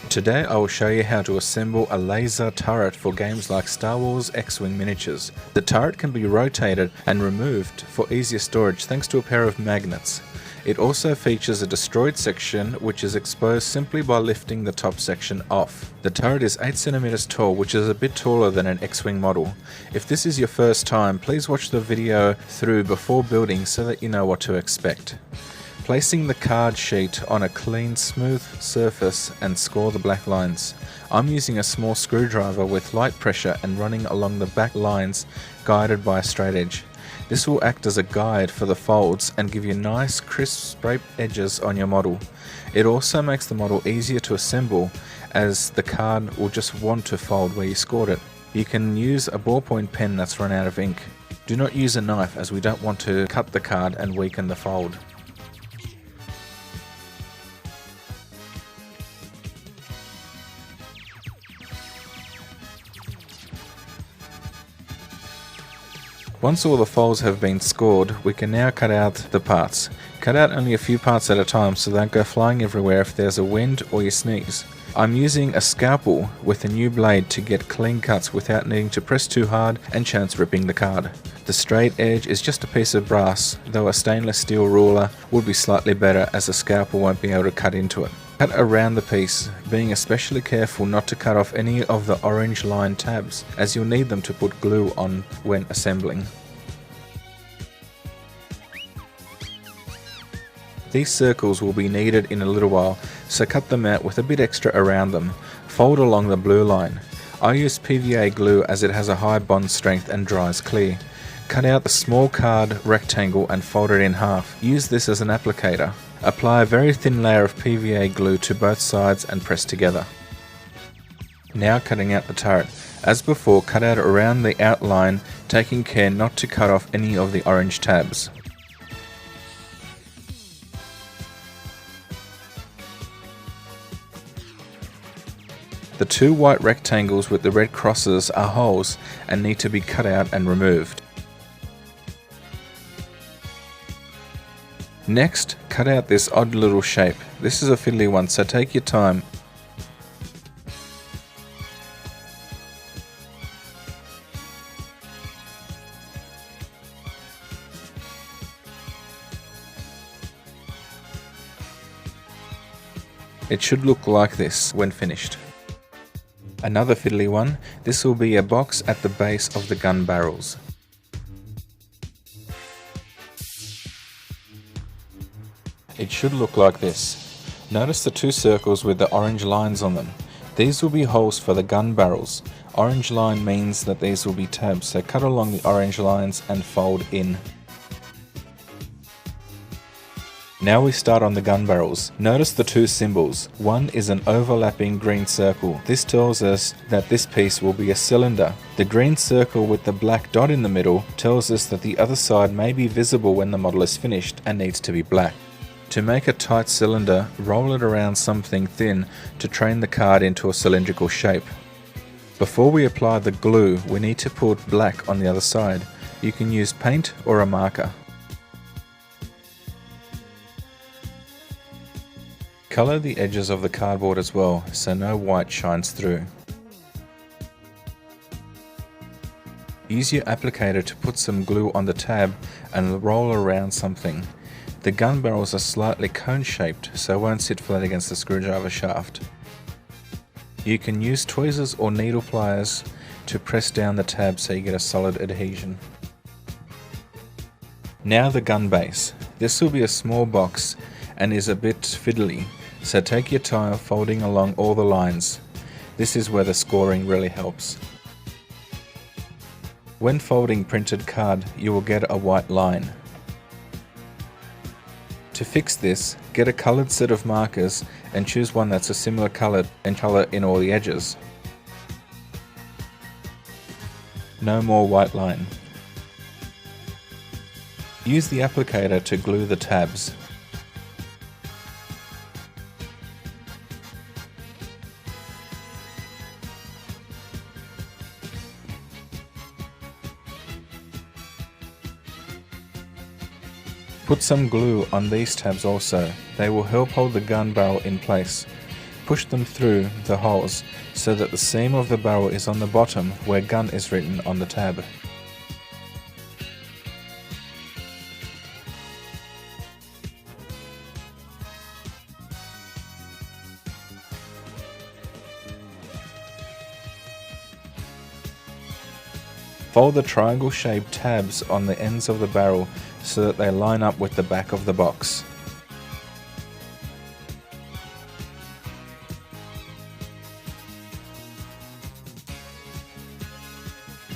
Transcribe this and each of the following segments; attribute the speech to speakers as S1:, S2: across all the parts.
S1: Today I will show you how to assemble a laser turret for games like Star Wars X-Wing miniatures. The turret can be rotated and removed for easier storage thanks to a pair of magnets. It also features a destroyed section which is exposed simply by lifting the top section off. The turret is 8 cm tall, which is a bit taller than an X-Wing model. If this is your first time, please watch the video through before building so that you know what to expect. Placing the card sheet on a clean, smooth surface and score the black lines. I'm using a small screwdriver with light pressure and running along the back lines guided by a straight edge. This will act as a guide for the folds and give you nice crisp scraped edges on your model. It also makes the model easier to assemble as the card will just want to fold where you scored it. You can use a ballpoint pen that's run out of ink. Do not use a knife as we don't want to cut the card and weaken the fold. Once all the folds have been scored, we can now cut out the parts. Cut out only a few parts at a time so they don't go flying everywhere if there's a wind or you sneeze. I'm using a scalpel with a new blade to get clean cuts without needing to press too hard and chance ripping the card. The straight edge is just a piece of brass, though a stainless steel ruler would be slightly better as a scalpel won't be able to cut into it. Cut around the piece, being especially careful not to cut off any of the orange line tabs, as you'll need them to put glue on when assembling. These circles will be needed in a little while, so cut them out with a bit extra around them. Fold along the blue line. I use PVA glue as it has a high bond strength and dries clear. Cut out the small card rectangle and fold it in half. Use this as an applicator. Apply a very thin layer of PVA glue to both sides and press together. Now cutting out the turret. As before, cut out around the outline, taking care not to cut off any of the orange tabs. The two white rectangles with the red crosses are holes and need to be cut out and removed. Next, cut out this odd little shape. This is a fiddly one, so take your time. It should look like this when finished. Another fiddly one, this will be a box at the base of the gun barrels. It should look like this. Notice the two circles with the orange lines on them. These will be holes for the gun barrels. Orange line means that these will be tabs, so cut along the orange lines and fold in. Now we start on the gun barrels. Notice the two symbols. One is an overlapping green circle. This tells us that this piece will be a cylinder. The green circle with the black dot in the middle tells us that the other side may be visible when the model is finished and needs to be black. To make a tight cylinder, roll it around something thin to train the card into a cylindrical shape. Before we apply the glue, we need to put black on the other side. You can use paint or a marker. Color the edges of the cardboard as well, so no white shines through. Use your applicator to put some glue on the tab and roll around something. The gun barrels are slightly cone-shaped, so it won't sit flat against the screwdriver shaft. You can use tweezers or needle pliers to press down the tab so you get a solid adhesion. Now the gun base. This will be a small box and is a bit fiddly, so take your time folding along all the lines. This is where the scoring really helps. When folding printed card, you will get a white line. To fix this, get a coloured set of markers and choose one that's a similar colour in all the edges. No more white line. Use the applicator to glue the tabs. Put some glue on these tabs also. They will help hold the gun barrel in place. Push them through the holes so that the seam of the barrel is on the bottom where gun is written on the tab. Fold the triangle-shaped tabs on the ends of the barrel so that they line up with the back of the box.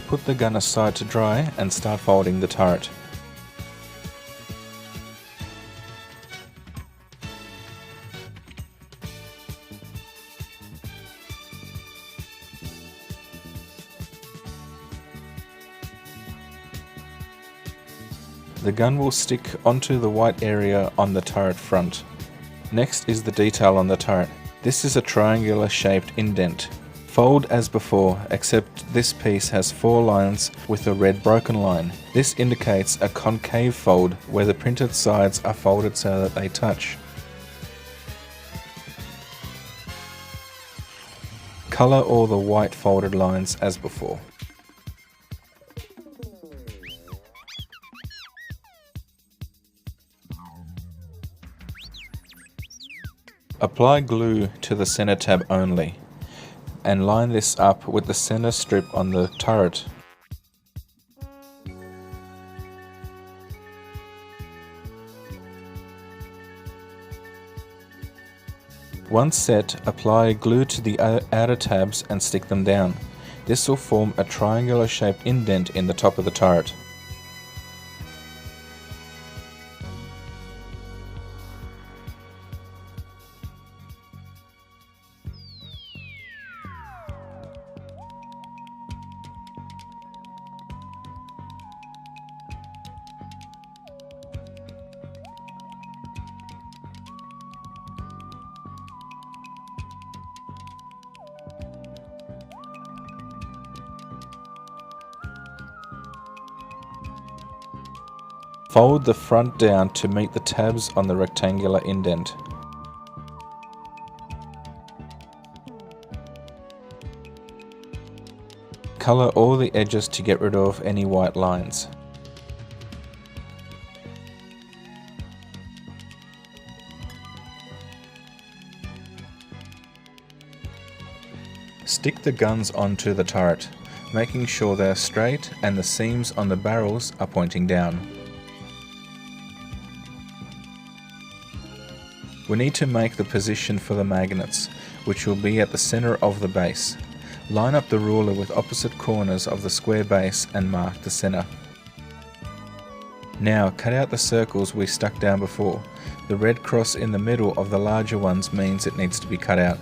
S1: Put the gun aside to dry and start folding the turret. The gun will stick onto the white area on the turret front. Next is the detail on the turret. This is a triangular shaped indent. Fold as before, except this piece has 4 lines with a red broken line. This indicates a concave fold where the printed sides are folded so that they touch. Color all the white folded lines as before. Apply glue to the center tab only, and line this up with the center strip on the turret. Once set, apply glue to the outer tabs and stick them down. This will form a triangular shaped indent in the top of the turret. Fold the front down to meet the tabs on the rectangular indent. Color all the edges to get rid of any white lines. Stick the guns onto the turret, making sure they are straight and the seams on the barrels are pointing down. We need to make the position for the magnets, which will be at the center of the base. Line up the ruler with opposite corners of the square base and mark the center. Now cut out the circles we stuck down before. The red cross in the middle of the larger ones means it needs to be cut out.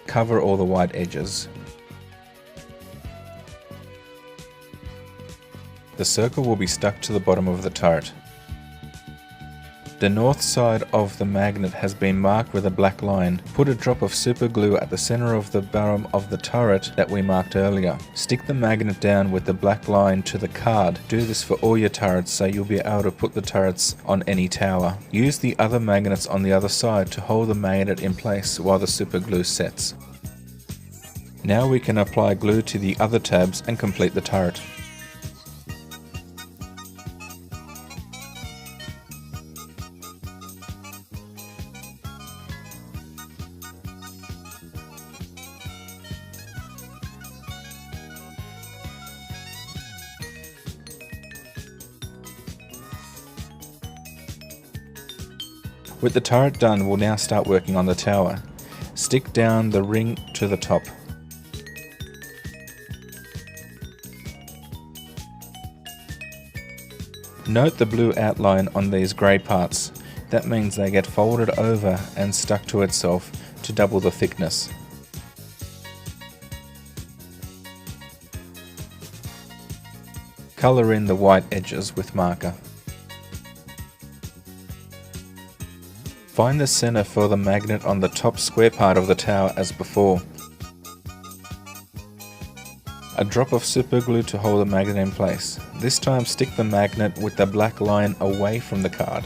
S1: Cover all the white edges. The circle will be stuck to the bottom of the turret. The north side of the magnet has been marked with a black line. Put a drop of super glue at the center of the bottom of the turret that we marked earlier. Stick the magnet down with the black line to the card. Do this for all your turrets so you'll be able to put the turrets on any tower. Use the other magnets on the other side to hold the magnet in place while the super glue sets. Now we can apply glue to the other tabs and complete the turret. With the turret done, we'll now start working on the tower. Stick down the ring to the top. Note the blue outline on these grey parts. That means they get folded over and stuck to itself to double the thickness. Colour in the white edges with marker. Find the center for the magnet on the top square part of the tower as before. A drop of super glue to hold the magnet in place. This time stick the magnet with the black line away from the card.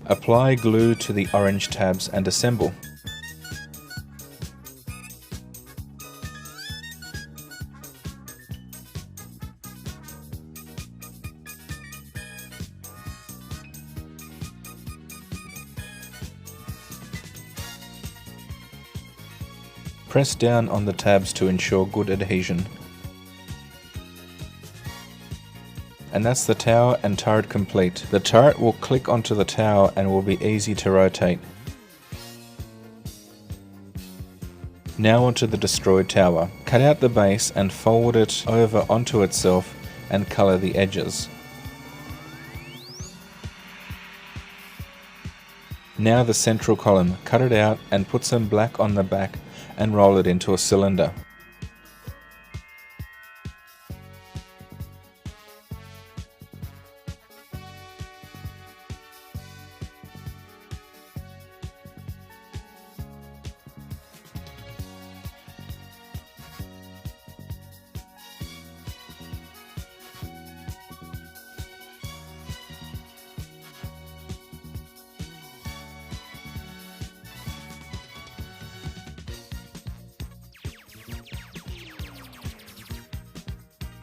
S1: Apply glue to the orange tabs and assemble. Press down on the tabs to ensure good adhesion. And that's the tower and turret complete. The turret will click onto the tower and will be easy to rotate. Now onto the destroyed tower. Cut out the base and fold it over onto itself and colour the edges. Now the central column. Cut it out and put some black on the back and roll it into a cylinder.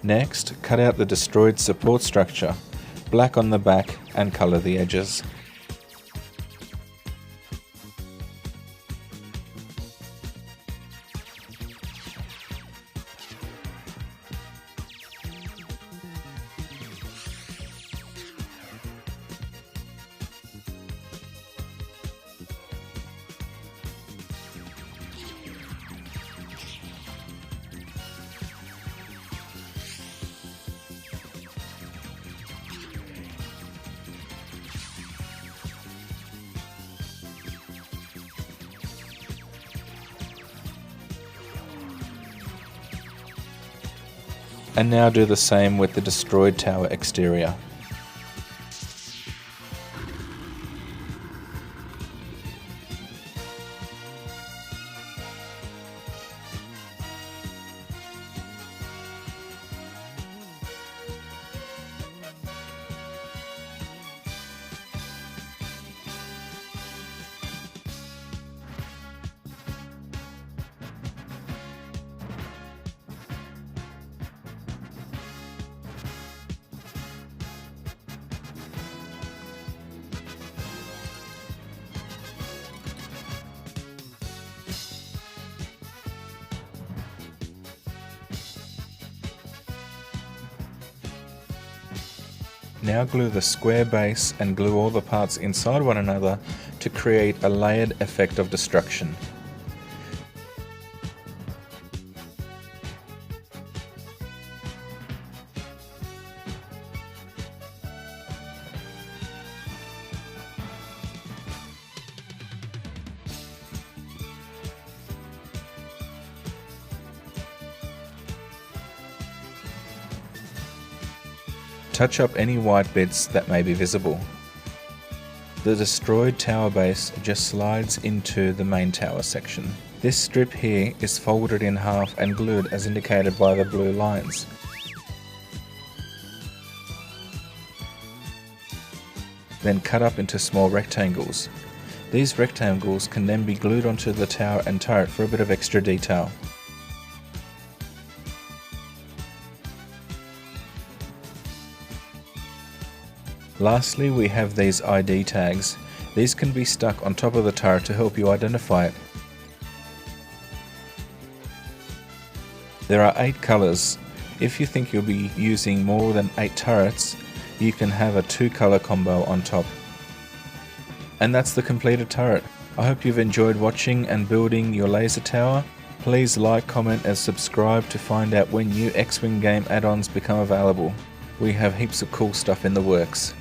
S1: Next, cut out the destroyed support structure, black on the back and colour the edges. And now do the same with the destroyed tower exterior. Now glue the square base and glue all the parts inside one another to create a layered effect of destruction. Touch up any white bits that may be visible. The destroyed tower base just slides into the main tower section. This strip here is folded in half and glued as indicated by the blue lines. Then cut up into small rectangles. These rectangles can then be glued onto the tower and turret for a bit of extra detail. Lastly, we have these ID tags. These can be stuck on top of the turret to help you identify it. There are 8 colours. If you think you'll be using more than 8 turrets, you can have a 2-colour combo on top. And that's the completed turret. I hope you've enjoyed watching and building your laser tower. Please like, comment and subscribe to find out when new X-Wing game add-ons become available. We have heaps of cool stuff in the works.